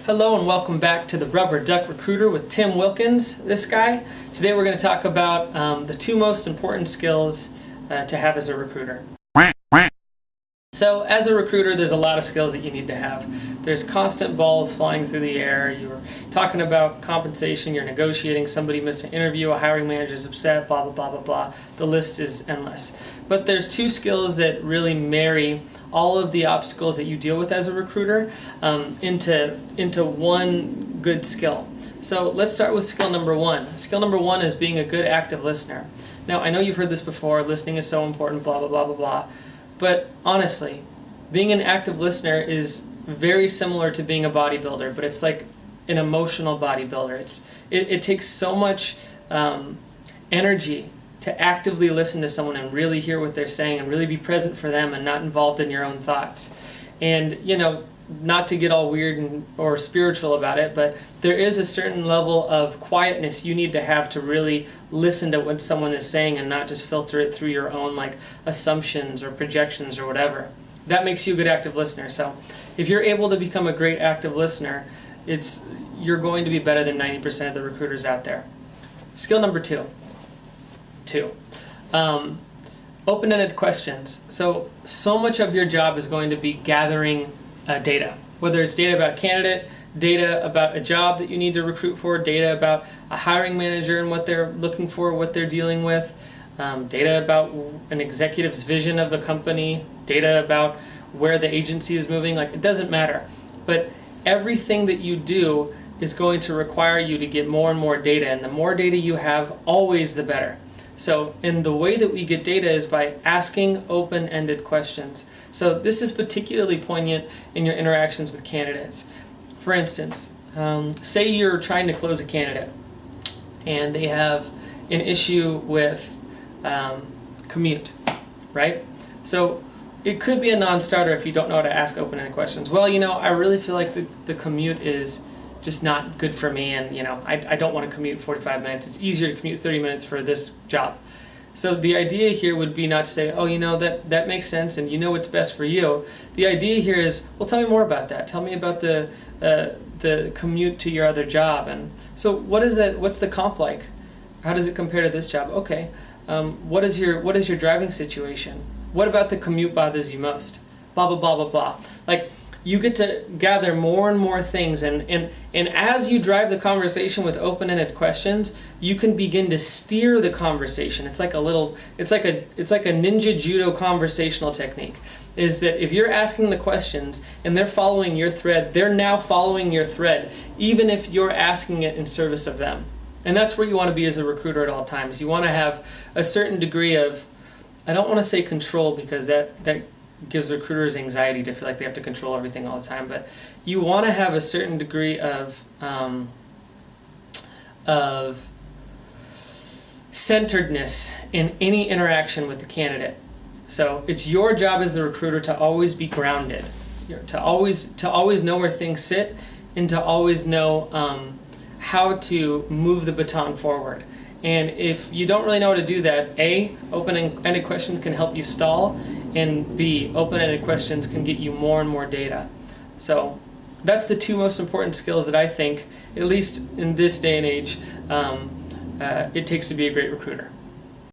Hello and welcome back to the Rubber Duck Recruiter with Tim Wilkins, this guy. Today we're going to talk about the two most important skills to have as a recruiter. So as a recruiter, there's a lot of skills that you need to have. There's constant balls flying through the air. You're talking about compensation, you're negotiating, somebody missed an interview, a hiring manager's upset, blah, blah, blah, blah, blah. The list is endless. But there's two skills that really marry all of the obstacles that you deal with as a recruiter into one good skill. So let's start with skill number one. Skill number one is being a good active listener. Now, I know you've heard this before, listening is so important, blah, blah, blah, blah, blah. But honestly, being an active listener is very similar to being a bodybuilder, but it's like an emotional bodybuilder. It takes so much energy to actively listen to someone and really hear what they're saying and really be present for them and not involved in your own thoughts. And, not to get all weird or spiritual about it, but there is a certain level of quietness you need to have to really listen to what someone is saying and not just filter it through your own assumptions or projections or whatever. That makes you a good active listener. So if you're able to become a great active listener, you're going to be better than 90% of the recruiters out there. Skill number two. Open-ended questions. So much of your job is going to be gathering data, whether it's data about a candidate, data about a job that you need to recruit for, data about a hiring manager and what they're looking for, what they're dealing with, data about an executive's vision of a company, data about where the agency is moving. It doesn't matter. But everything that you do is going to require you to get more and more data, and the more data you have, always the better. So, and the way that we get data is by asking open-ended questions. So this is particularly poignant in your interactions with candidates. For instance, say you're trying to close a candidate and they have an issue with commute, right? So it could be a non-starter if you don't know how to ask open-ended questions. Well, I really feel like the commute is just not good for me, and I don't want to commute 45 minutes. It's easier to commute 30 minutes for this job. So the idea here would be not to say, that makes sense and what's best for you. The idea here is, well, tell me more about that. Tell me about the commute to your other job. And so what's the comp like? How does it compare to this job? Okay. What is your driving situation? What about the commute bothers you most? Blah, blah, blah, blah, blah. You get to gather more and more things, and as you drive the conversation with open-ended questions, you can begin to steer the conversation. It's like a ninja judo conversational technique. Is that if you're asking the questions and they're following your thread, they're now following your thread, even if you're asking it in service of them. And that's where you want to be as a recruiter at all times. You want to have a certain degree of, I don't want to say control, because that gives recruiters anxiety to feel like they have to control everything all the time, but you want to have a certain degree of centeredness in any interaction with the candidate. So it's your job as the recruiter to always be grounded, to always know where things sit, and to always know how to move the baton forward. And if you don't really know how to do that, A, open-ended questions can help you stall, and B, open-ended questions can get you more and more data. So that's the two most important skills that I think, at least in this day and age, it takes to be a great recruiter.